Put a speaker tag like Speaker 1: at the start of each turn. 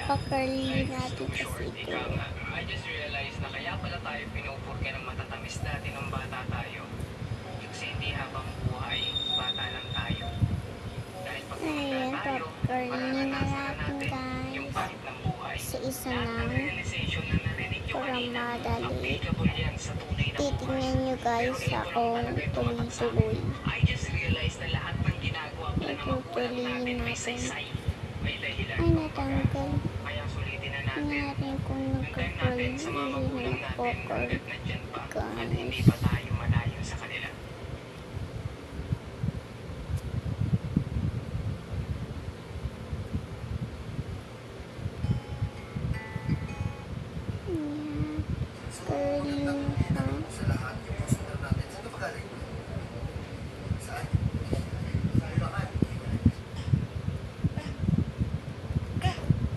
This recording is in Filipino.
Speaker 1: Papa-curly natin kasi ito.
Speaker 2: I just realized na kaya pala tayo pinupurga ng matatamis dati nung bata tayo. Kasi hindi habang buhay, bata lang tayo. Dahil pag tumanda
Speaker 1: Ayan,
Speaker 2: tayo,
Speaker 1: papa-curly na
Speaker 2: mararanasan na
Speaker 1: natin
Speaker 2: natin yung
Speaker 1: guys.
Speaker 2: pahit ng buhay.
Speaker 1: Isa-isa
Speaker 2: Lahat ng
Speaker 1: lang
Speaker 2: realization na narinig nyo
Speaker 1: para
Speaker 2: kanina,
Speaker 1: madali.
Speaker 2: applicable yan sa tunay na buhay.
Speaker 1: Titingnan nyo guys akong tuloy-tuloy.
Speaker 2: I just realized na lahat ng ginagawa pala ng magulang natin may
Speaker 1: natin.
Speaker 2: saysay. May dahilan.
Speaker 1: Ay, natanggal.
Speaker 2: Kaya sulitin na
Speaker 1: Tingnan
Speaker 2: natin.
Speaker 1: natin kung
Speaker 2: Yung time natin
Speaker 1: nagka-curly.
Speaker 2: sa mga
Speaker 1: Hindi
Speaker 2: magulang
Speaker 1: na
Speaker 2: natin
Speaker 1: po-curly
Speaker 2: hanggat nandyan pa at
Speaker 1: guys.
Speaker 2: hindi pa tayo